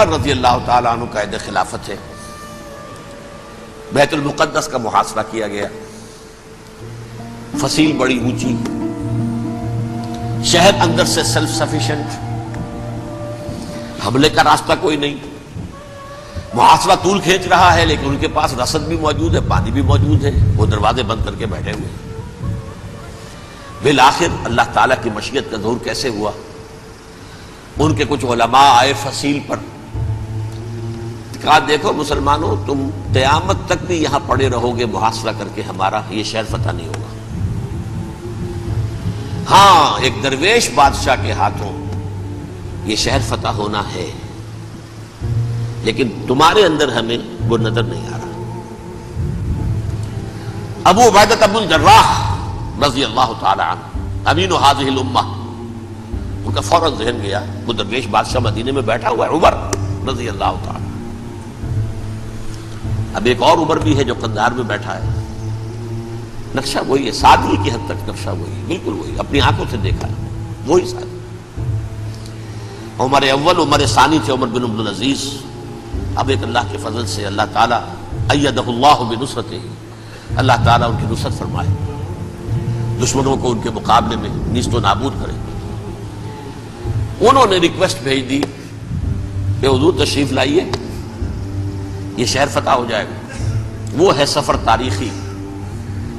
عمر رضی اللہ تعالیٰ عنہ قائد خلافت ہے، بیت المقدس کا محاصرہ کیا گیا، فصیل بڑی اونچی، شہر اندر سے سیلف سفیشینٹ، حملے کا راستہ کوئی نہیں، محاصرہ طول کھینچ رہا ہے لیکن ان کے پاس رسد بھی موجود ہے، پانی بھی موجود ہے، وہ دروازے بند کر کے بیٹھے ہوئے ہیں۔ بالآخر اللہ تعالیٰ کی مشیت کا ظہور کیسے ہوا؟ ان کے کچھ علماء آئے فصیل پر، کہا دیکھو مسلمانوں، تم قیامت تک بھی یہاں پڑے رہو گے محاصرہ کر کے، ہمارا یہ شہر فتح نہیں ہوگا۔ ہاں ایک درویش بادشاہ کے ہاتھوں یہ شہر فتح ہونا ہے، لیکن تمہارے اندر ہمیں وہ نظر نہیں آ رہا۔ ابو عبیدہ بن الجراح رضی اللہ تعالی عنہ امین هذه الامہ، ان کا فوراً ذہن گیا وہ درویش بادشاہ مدینے میں بیٹھا ہوا ہے عمر رضی اللہ تعالی۔ اب ایک اور عمر بھی ہے جو قندھار میں بیٹھا ہے، نقشہ وہی ہے، سادگی کی حد تک نقشہ وہی ہے، بالکل وہی، اپنی آنکھوں سے دیکھا ہے وہی سادگی۔ عمر اول عمر ثانی تھے عمر بن عبد العزیز۔ اب ایک اللہ کے فضل سے اللہ تعالیٰ ایدہ اللہ بنصرتہ، اللہ تعالیٰ ان کی نصرت فرمائے، دشمنوں کو ان کے مقابلے میں نیست و نابود کرے۔ انہوں نے ریکویسٹ بھیج دی کہ حضور تشریف لائیے، یہ شہر فتح ہو جائے گا۔ وہ ہے سفر تاریخی،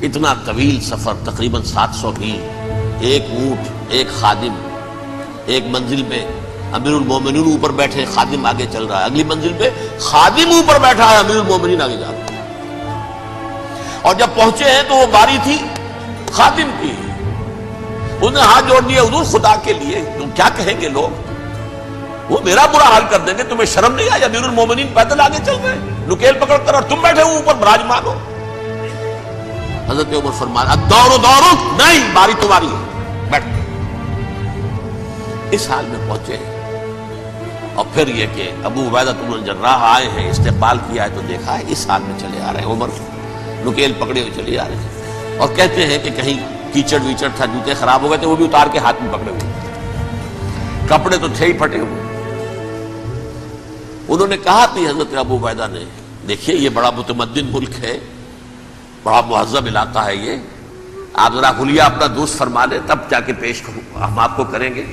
اتنا طویل سفر، تقریباً 700 میل، ایک اونٹ، ایک خادم، ایک منزل پہ امیر المومنین اوپر بیٹھے، خادم آگے چل رہا ہے، اگلی منزل پہ خادم اوپر بیٹھا ہے، امیر المومنین آگے جا رہا ہے۔ اور جب پہنچے ہیں تو وہ باری تھی خادم کی، انہوں نے ہاتھ جوڑ دیا، حضور خدا کے لیے تم کیا کہیں گے لوگ، وہ میرا برا حال کر دیں گے، تمہیں شرم نہیں آئی؟ امیر المومنین پیدل آگے چل رہے ہیں نکیل پکڑ کر، اور تم بیٹھے ہو اوپر براجمان ہو۔ حضرت عمر فرمایا الدور دورک، نہیں باری تمہاری ہے، بیٹھ۔ اس حال میں پہنچے، اور پھر یہ کہ ابو عبیدہ بن الجراح آئے ہیں، استقبال کیا ہے تو دیکھا ہے اس حال میں چلے آ رہے ہیں، عمر نکیل پکڑے ہوئے چلے آ رہے ہیں، اور کہتے ہیں کہ کہیں کیچڑ ویچڑ تھا، جوتے خراب ہو گئے تھے، وہ بھی اتار کے ہاتھ میں پکڑے ہوئے، کپڑے تو تھے ہی پھٹے ہوئے۔ انہوں نے کہا کہ حضرت ابو عبیدہ نے، دیکھیے یہ بڑا متمدن ملک ہے، بڑا مہذب علاقہ ہے یہ، آپ ذرا حلیہ اپنا دوست فرما لیں تب جا کے پیش ہم آپ کو کریں گے۔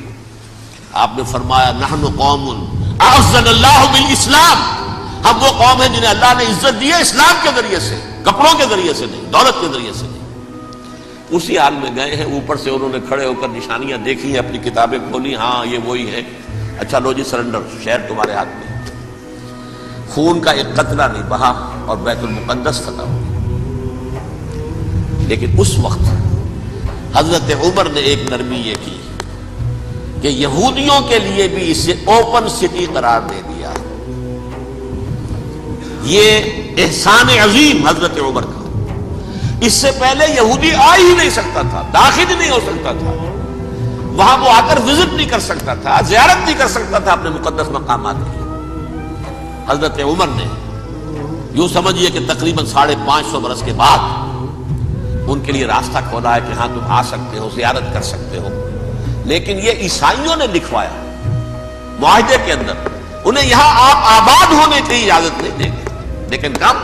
آپ نے فرمایا نحن قوم اعزنا اللہ بالاسلام، ہم وہ قوم ہیں جنہیں اللہ نے عزت دی ہے اسلام کے ذریعے سے، کپڑوں کے ذریعے سے نہیں، دولت کے ذریعے سے نہیں۔ اسی حال میں گئے ہیں، اوپر سے انہوں نے کھڑے ہو کر نشانیاں دیکھی ہیں، اپنی کتابیں کھولی، ہاں یہ وہی ہے، اچھا لو جی سرنڈر، شہر تمہارے ہاتھ میں۔ خون کا ایک قطرہ نہیں بہا اور بیت المقدس فتح ہو گیا۔ لیکن اس وقت حضرت عمر نے ایک نرمی یہ کی کہ یہودیوں کے لیے بھی اسے اوپن سٹی قرار دے دیا۔ یہ احسان عظیم حضرت عمر کا، اس سے پہلے یہودی آ ہی نہیں سکتا تھا، داخل ہی نہیں ہو سکتا تھا، وہاں وہ آ کر وزٹ نہیں کر سکتا تھا، زیارت نہیں کر سکتا تھا اپنے مقدس مقامات کی۔ حضرت عمر نے یوں سمجھیے کہ تقریباً 550 برس کے بعد ان کے لیے راستہ کھولا ہے کہ ہاں تم آ سکتے ہو، زیارت کر سکتے ہو۔ لیکن یہ عیسائیوں نے لکھوایا معاہدے کے اندر، انہیں یہاں آپ آباد ہونے کی اجازت نہیں دیں گے، لیکن کم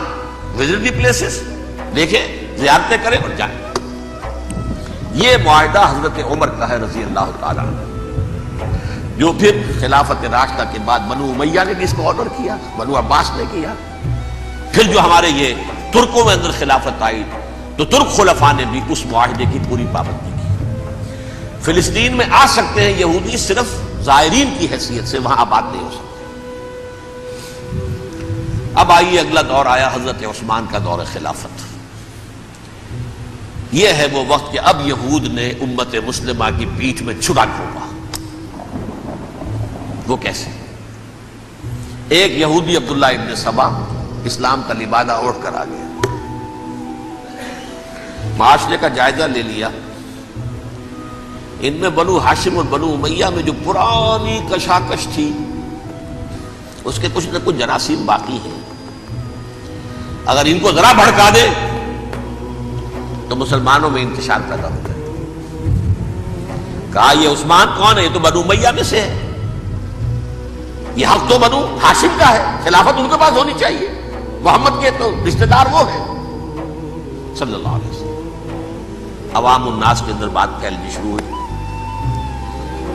وزٹ دی پلیسز، دیکھیں زیارتیں کریں اور جائیں۔ یہ معاہدہ حضرت عمر کا ہے رضی اللہ تعالیٰ عنہ، جو پھر خلافت راشدہ کے بعد بنو امیہ نے بھی اس کو آنر کیا، بنو عباس نے کیا، پھر جو ہمارے یہ ترکوں میں اندر خلافت آئی تو ترک خلفاء نے بھی اس معاہدے کی پوری پابندی کی۔ فلسطین میں آ سکتے ہیں یہودی صرف زائرین کی حیثیت سے، وہاں آباد نہیں ہو سکتے۔ اب آئیے اگلا دور آیا حضرت عثمان کا دور خلافت۔ یہ ہے وہ وقت کہ اب یہود نے امت مسلمہ کی پیٹھ میں چھڑا ٹھوکا۔ وہ کیسے؟ ایک یہودی عبداللہ ابن سبا اسلام کا لبادہ اوڑھ کر آ گیا، معاشرے کا جائزہ لے لیا، ان میں بنو ہاشم اور بنو امیہ میں جو پرانی کشاکش تھی اس کے کچھ نہ کچھ جراثیم باقی ہیں، اگر ان کو ذرا بھڑکا دے تو مسلمانوں میں انتشار پیدا ہو جائے۔ کہا یہ عثمان کون ہے؟ یہ تو بنو امیہ میں سے ہے، یہ حق تو بنو ہاشم کا ہے، خلافت ان کے پاس ہونی چاہیے، محمد کے تو رشتہ دار وہ ہے صلی اللہ علیہ وسلم۔ عوام الناس کے اندر بات پھیلنی شروع ہوئی،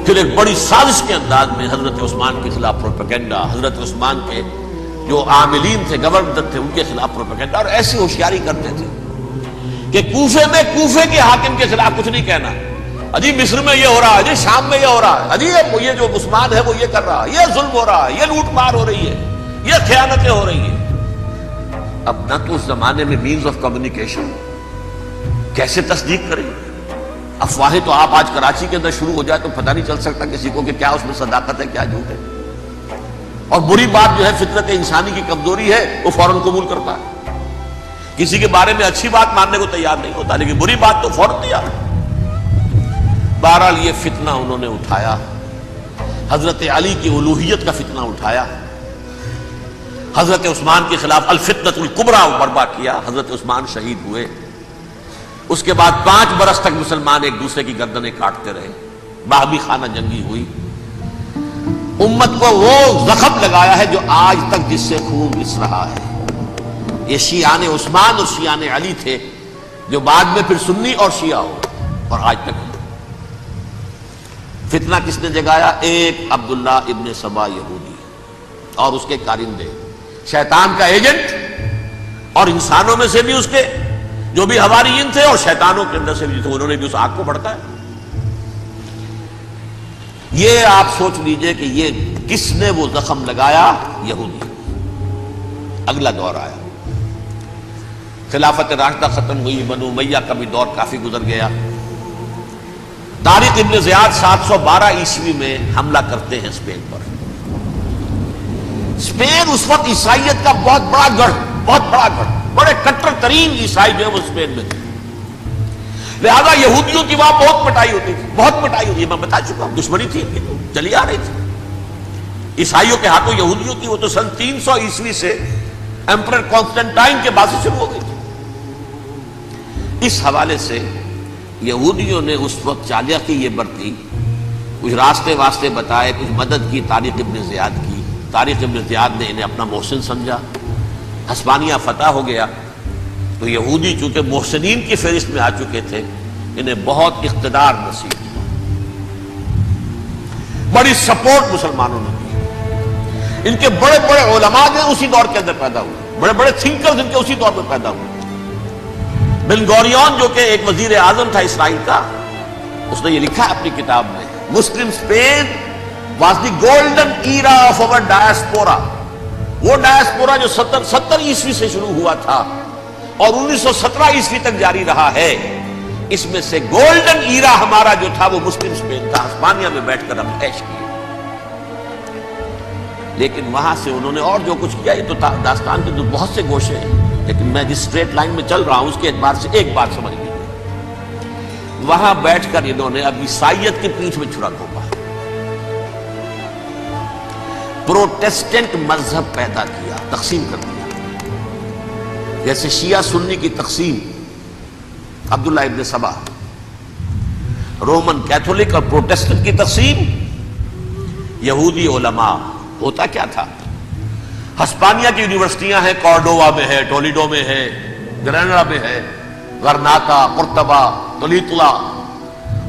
پھر ایک بڑی سازش کے انداز میں حضرت عثمان کے خلاف پروپیگنڈا، حضرت عثمان کے جو عاملین تھے، گورنر تھے، ان کے خلاف پروپیگنڈا، اور ایسی ہوشیاری کرتے تھے کہ کوفے میں کوفے کے حاکم کے خلاف کچھ نہیں کہنا، اجی مصر میں یہ ہو رہا ہے، اجی شام میں یہ ہو رہا ہے، اجی یہ جو عثمان ہے وہ یہ کر رہا ہے، یہ ظلم ہو رہا ہے، یہ لوٹ مار ہو رہی ہے، یہ خیانتیں ہو رہی ہیں۔ اب نہ تو اس زمانے میں مینز آف کمیونیکیشن، کیسے تصدیق کریں؟ افواہیں تو آپ آج کراچی کے اندر شروع ہو جائے تو پتہ نہیں چل سکتا کسی کو کہ کیا اس میں صداقت ہے، کیا جھوٹ ہے، اور بری بات جو ہے فطرت انسانی کی کمزوری ہے وہ فوراً قبول کرتا ہے، کسی کے بارے میں اچھی بات ماننے کو تیار نہیں ہوتا، لیکن بری بات تو فوراً تیار ہے۔ بہرحال یہ فتنہ انہوں نے اٹھایا، حضرت علی کی الوہیت کا فتنہ اٹھایا، حضرت عثمان کے خلاف الفتنۃ الکبریٰ برپا کیا، حضرت عثمان شہید ہوئے۔ اس کے بعد 5 برس تک مسلمان ایک دوسرے کی گردنیں کاٹتے رہے، باہمی خانہ جنگی ہوئی، امت کو وہ زخم لگایا ہے جو آج تک جس سے خون رس رہا ہے۔ یہ شیعان عثمان اور شیعان علی تھے جو بعد میں پھر سنی اور شیعہ ہو، اور آج تک فتنہ کس نے جگایا؟ ایک عبداللہ ابن سبا یہودی اور اس کے کارندے، شیطان کا ایجنٹ، اور انسانوں میں سے بھی اس کے جو بھی حواریین تھے اور شیطانوں کے اندر سے بھی تھے، انہوں نے بھی اس آگ کو بھڑکایا۔ یہ آپ سوچ لیجئے کہ یہ کس نے وہ زخم لگایا؟ یہودی۔ اگلا دور آیا، خلافت راشدہ ختم ہوئی، بنو امیہ کا بھی دور کافی گزر گیا۔ طارق ابن زیاد 712 عیسوی میں حملہ کرتے ہیں اسپین پر۔ اسپین اس وقت عیسائیت کا بہت بڑا گڑھ، بڑے کٹر ترین عیسائی جو ہے وہ اسپین میں تھے، لہذا یہودیوں کی وہاں بہت پٹائی ہوتی تھی، میں بتا چکا ہوں، دشمنی تھی ان کی تو چلی آ رہی تھی عیسائیوں کے ہاتھوں یہودیوں کی، وہ تو سن 300 عیسوی سے ایمپرر کانسٹنٹائن کے بعد سے شروع ہو گئی تھی۔ اس حوالے سے یہودیوں نے اس وقت چالاکی یہ برتی، کچھ راستے واسطے بتائے، کچھ مدد کی طارق ابن زیاد کی۔ طارق ابن زیاد نے انہیں اپنا محسن سمجھا، ہسپانیہ فتح ہو گیا تو یہودی چونکہ محسنین کی فہرست میں آ چکے تھے، انہیں بہت اقتدار نصیب ہوا، بڑی سپورٹ مسلمانوں نے دی۔ ان کے بڑے بڑے علماء جو اسی دور کے اندر پیدا ہوئے، بڑے بڑے تھنکرز ان کے اسی دور میں پیدا ہوئے۔ بن گوریون جو کہ ایک وزیر اعظم تھا اسرائیل کا، اس نے یہ لکھا ہے اپنی کتاب میں، Muslim Spain was the golden era of our diaspora. وہ ڈائسپورا جو 70 عیسوی سے شروع ہوا تھا اور 1917 عیسوی تک جاری رہا ہے، اس میں سے گولڈن ایرا ہمارا جو تھا وہ مسلم اسپین تھا، ہسپانیہ میں بیٹھ کر ہم عیش کیے۔ لیکن وہاں سے انہوں نے اور جو کچھ کیا، یہ تو داستان کے بہت سے گوشے ہیں، لیکن میں جس اسٹریٹ لائن میں چل رہا ہوں اس کے اعتبار سے ایک بات سمجھ لیجیے، وہاں بیٹھ کر انہوں نے اب عیسائیت کی پیٹھ میں چھرا گھونپا، پروٹیسٹنٹ مذہب پیدا کیا، تقسیم کر دیا، جیسے شیعہ سنی کی تقسیم، عبداللہ ابن سبا، رومن کیتھولک اور پروٹیسٹنٹ کی تقسیم، یہودی علماء۔ ہوتا کیا تھا، ہسپانیہ کی یونیورسٹیاں ہیں، کارڈووا میں ہے، ٹولیڈو میں ہے، گریناڈا میں ہے، غرناطہ، قرطبہ، تولیتلا،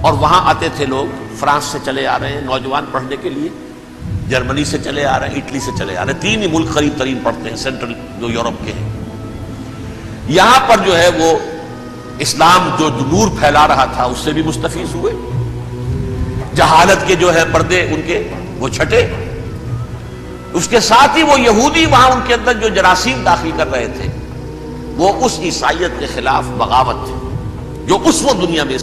اور وہاں آتے تھے لوگ، فرانس سے چلے آ رہے ہیں نوجوان پڑھنے کے لیے، جرمنی سے چلے آ رہے ہیں، اٹلی سے چلے آ رہے ہیں، 3 ہی ملک قریب ترین پڑھتے ہیں سینٹرل جو یورپ کے ہیں۔ یہاں پر جو ہے وہ اسلام جو نور پھیلا رہا تھا اس سے بھی مستفیض ہوئے، جہالت کے جو ہے پردے ان کے وہ چھٹے، اس کے ساتھ ہی وہ یہودی وہاں ان کے اندر جو جراثیم داخل کر رہے تھے وہ اس عیسائیت کے خلاف بغاوت تھی جو اس وقت دنیا میں